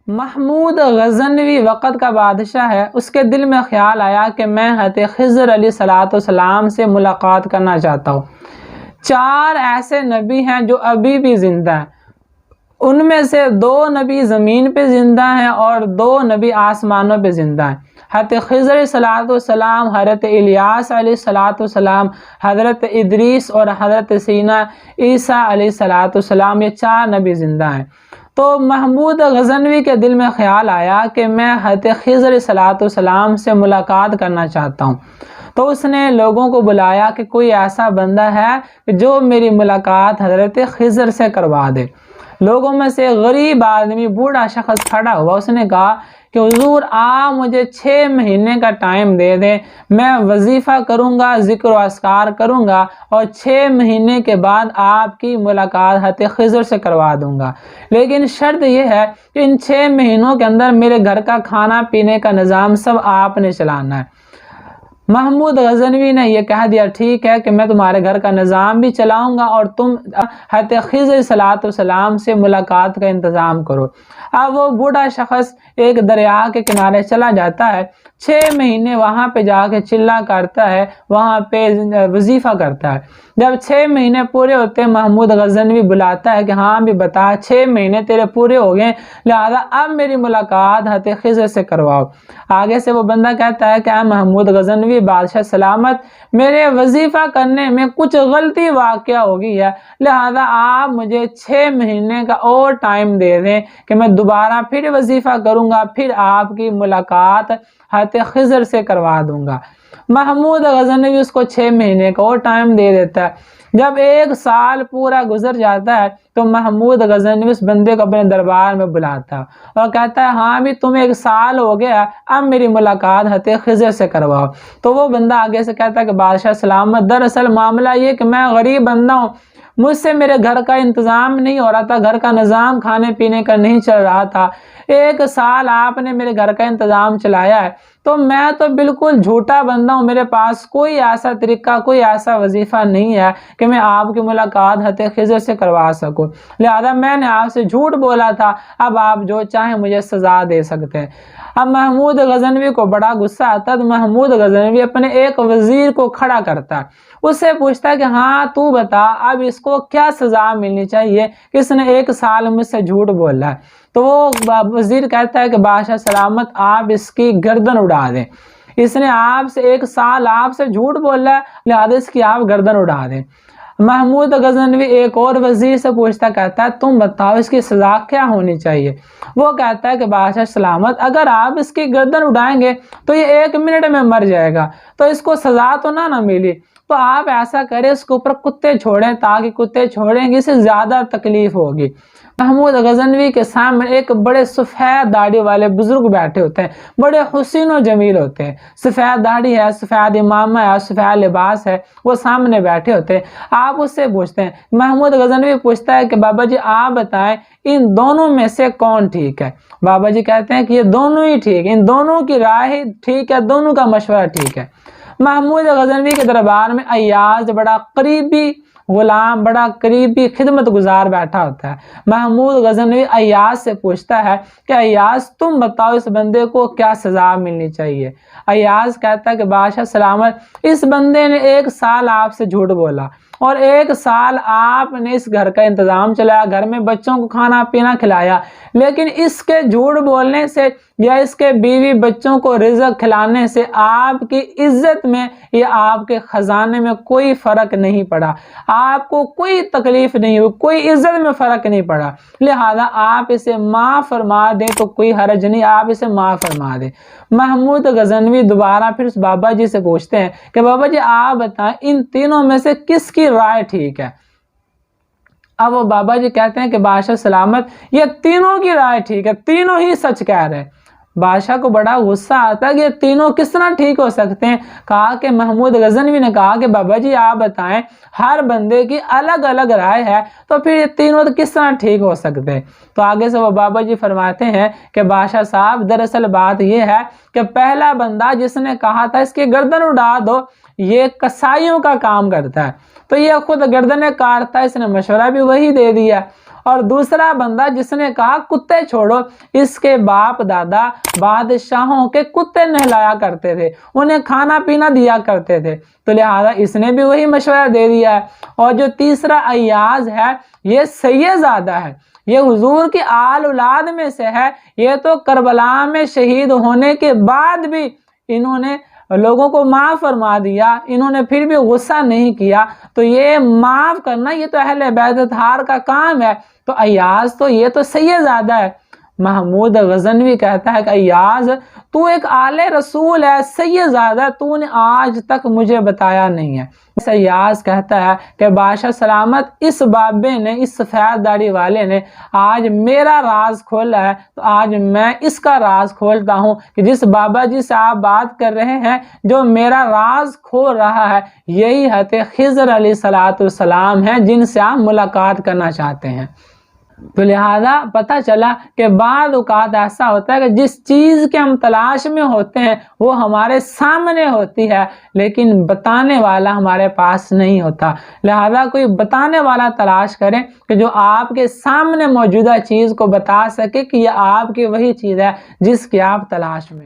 محمود غزنوی وقت کا بادشاہ ہے، اس کے دل میں خیال آیا کہ میں حضرت خضر علیہ السلام سے ملاقات کرنا چاہتا ہوں۔ 4 ایسے نبی ہیں جو ابھی بھی زندہ ہیں، ان میں سے 2 نبی زمین پہ زندہ ہیں اور 2 نبی آسمانوں پہ زندہ ہیں۔ حضرت خضر علیہ السلام، حضرت الیاس علیہ السلام، حضرت ادریس اور حضرت سیدنا عیسیٰ علیہ السلام، یہ 4 نبی زندہ ہیں۔ تو محمود غزنوی کے دل میں خیال آیا کہ میں حضرت خضر علیہ السلام سے ملاقات کرنا چاہتا ہوں۔ تو اس نے لوگوں کو بلایا کہ کوئی ایسا بندہ ہے جو میری ملاقات حضرت خضر سے کروا دے۔ لوگوں میں سے غریب آدمی، بوڑھا شخص کھڑا ہوا، اس نے کہا کہ حضور آپ مجھے 6 مہینے کا ٹائم دے دیں، میں وظیفہ کروں گا، ذکر و اذکار کروں گا اور 6 مہینے کے بعد آپ کی ملاقات حضرت خضر سے کروا دوں گا، لیکن شرط یہ ہے کہ ان 6 مہینوں کے اندر میرے گھر کا کھانا پینے کا نظام سب آپ نے چلانا ہے۔ محمود غزنوی نے یہ کہہ دیا ٹھیک ہے کہ میں تمہارے گھر کا نظام بھی چلاؤں گا اور تم حضرت خضر علیہ السلام سے ملاقات کا انتظام کرو۔ اب وہ بوڑھا شخص ایک دریا کے کنارے چلا جاتا ہے، 6 مہینے وہاں پہ جا کے چلا کرتا ہے، وہاں پہ وظیفہ کرتا ہے۔ جب 6 مہینے پورے ہوتے ہیں، محمود غزنوی بلاتا ہے کہ ہاں بھی بتا 6 مہینے تیرے پورے ہو گئے، لہذا اب میری ملاقات حضرت خضر سے کرواؤ۔ آگے سے وہ بندہ کہتا ہے کہ اے محمود غزنوی، بادشاہ سلامت، میرے وظیفہ کرنے میں کچھ غلطی واقع ہو گئی ہے، لہذا آپ مجھے 6 مہینے کا اور ٹائم دے دیں کہ میں دوبارہ پھر وظیفہ کروں گا، پھر آپ کی ملاقات حضرت خضر سے کروا دوں گا۔ محمود غزنوی اس کو 6 مہینے کا اور ٹائم دے دیتا ہے۔ جب 1 سال پورا گزر جاتا ہے تو محمود غزنوی اس بندے کو اپنے دربار میں بلاتا ہے اور کہتا ہے ہاں بھی تمہیں 1 سال ہو گیا، اب میری ملاقات حضرت خضر سے کرواؤ۔ تو وہ بندہ آگے سے کہتا ہے کہ بادشاہ سلامت، دراصل معاملہ یہ کہ میں غریب بندہ ہوں، مجھ سے میرے گھر کا انتظام نہیں ہو رہا تھا، گھر کا نظام کھانے پینے کا نہیں چل رہا تھا، 1 سال آپ نے میرے گھر کا انتظام چلایا ہے، تو میں تو بالکل جھوٹا بندہ ہوں، میرے پاس کوئی ایسا طریقہ، کوئی ایسا وظیفہ نہیں ہے کہ میں آپ کی ملاقات حضرت خضر سے کروا سکوں، لہذا میں نے آپ سے جھوٹ بولا تھا، اب آپ جو چاہیں مجھے سزا دے سکتے ہیں۔ اب محمود غزنوی کو بڑا غصہ آتا ہے تو محمود غزنوی اپنے ایک وزیر کو کھڑا کرتا ہے، اس سے پوچھتا ہے کہ ہاں تو بتا اب اس کو کیا سزا ملنی چاہیے کہ اس نے 1 سال مجھ سے جھوٹ بولا ہے۔ تو وہ وزیر کہتا ہے کہ بادشاہ سلامت، آپ اس کی گردن اڑا دیں، اس نے آپ سے 1 سال آپ سے جھوٹ بولا ہے، لہذا اس کی آپ گردن اڑا دیں۔ محمود غزنوی ایک اور وزیر سے پوچھتا، کہتا ہے تم بتاؤ اس کی سزا کیا ہونی چاہیے؟ وہ کہتا ہے کہ بادشاہ سلامت، اگر آپ اس کی گردن اڑائیں گے تو یہ 1 منٹ میں مر جائے گا، تو اس کو سزا تو نہ ملی، تو آپ ایسا کریں اس کے اوپر کتے چھوڑیں، تاکہ کتے چھوڑیں گے اسے زیادہ تکلیف ہوگی۔ محمود غزنوی کے سامنے ایک بڑے سفید داڑھی والے بزرگ بیٹھے ہوتے ہیں، بڑے حسین و جمیل ہوتے ہیں، سفید داڑھی ہے، سفید امامہ ہے، سفید لباس ہے، وہ سامنے بیٹھے ہوتے ہیں۔ آپ اس سے پوچھتے ہیں، محمود غزنوی پوچھتا ہے کہ بابا جی آپ بتائیں ان دونوں میں سے کون ٹھیک ہے؟ بابا جی کہتے ہیں کہ یہ دونوں ہی ٹھیک ہیں، ان دونوں کی رائے ٹھیک ہے، دونوں کا مشورہ ٹھیک ہے۔ محمود غزنوی کے دربار میں ایاز بڑا قریبی غلام، بڑا قریبی خدمت گزار بیٹھا ہوتا ہے۔ محمود غزنوی ایاز سے پوچھتا ہے کہ ایاز تم بتاؤ اس بندے کو کیا سزا ملنی چاہیے؟ ایاز کہتا ہے کہ بادشاہ سلامت، اس بندے نے 1 سال آپ سے جھوٹ بولا اور 1 سال آپ نے اس گھر کا انتظام چلایا، گھر میں بچوں کو کھانا پینا کھلایا، لیکن اس کے جھوٹ بولنے سے یا اس کے بیوی بچوں کو رزق کھلانے سے آپ کی عزت میں یا آپ کے خزانے میں کوئی فرق نہیں پڑا، آپ کو کوئی تکلیف نہیں ہوئی، کوئی عزت میں فرق نہیں پڑا، لہذا آپ اسے معاف فرما دیں تو کوئی حرج نہیں، آپ اسے معاف فرما دیں۔ محمود غزنوی دوبارہ پھر اس بابا جی سے پوچھتے ہیں کہ بابا جی آپ بتائیں ان تینوں میں سے کس کی رائے ٹھیک ہے؟ اب وہ بابا جی کہتے ہیں کہ بادشاہ سلامت، یہ تینوں کی رائے ٹھیک ہے، تینوں ہی سچ کہہ رہے ہیں۔ بادشاہ کو بڑا غصہ آتا ہے کہ یہ تینوں کس طرح ٹھیک ہو سکتے ہیں؟ کہا کہ محمود غزنوی نے کہا کہ بابا جی آپ بتائیں ہر بندے کی الگ الگ رائے ہے، تو پھر یہ تینوں کس طرح ٹھیک ہو سکتے ہیں؟ تو آگے سے وہ بابا جی فرماتے ہیں کہ بادشاہ صاحب دراصل بات یہ ہے کہ پہلا بندہ جس نے کہا تھا اس کی گردن اڑا دو، یہ کسائیوں کا کام کرتا ہے، تو یہ خود گردنیں کاٹتا ہے، اس نے مشورہ بھی وہی دے دیا۔ اور دوسرا بندہ جس نے کہا کتے چھوڑو، اس کے باپ دادا بادشاہوں کے کتے نہلایا کرتے تھے، انہیں کھانا پینا دیا کرتے تھے، تو لہذا اس نے بھی وہی مشورہ دے دیا ہے۔ اور جو تیسرا ایاز ہے یہ سید زادہ ہے، یہ حضور کی آل اولاد میں سے ہے، یہ تو کربلا میں شہید ہونے کے بعد بھی انہوں نے لوگوں کو معاف فرما دیا، انہوں نے پھر بھی غصہ نہیں کیا، تو یہ معاف کرنا یہ تو اہل بیت اطہار کا کام ہے۔ تو ایاز تو یہ تو سید زادہ ہے۔ محمود غزنوی کہتا ہے کہ ایاز تو ایک آل رسول ہے، سید زادہ تو نے آج تک مجھے بتایا نہیں ہے۔ ایاز کہتا ہے کہ بادشاہ سلامت اس بابے نے، اس سفید داڑھی والے نے آج میرا راز کھولا ہے، تو آج میں اس کا راز کھولتا ہوں کہ جس بابا جی سے آپ بات کر رہے ہیں جو میرا راز کھول رہا ہے یہی حضرت خضر علیہ السلام ہیں جن سے آپ ملاقات کرنا چاہتے ہیں۔ تو لہذا پتہ چلا کہ بعض اوقات ایسا ہوتا ہے کہ جس چیز کے ہم تلاش میں ہوتے ہیں وہ ہمارے سامنے ہوتی ہے لیکن بتانے والا ہمارے پاس نہیں ہوتا، لہذا کوئی بتانے والا تلاش کریں کہ جو آپ کے سامنے موجودہ چیز کو بتا سکے کہ یہ آپ کی وہی چیز ہے جس کی آپ تلاش میں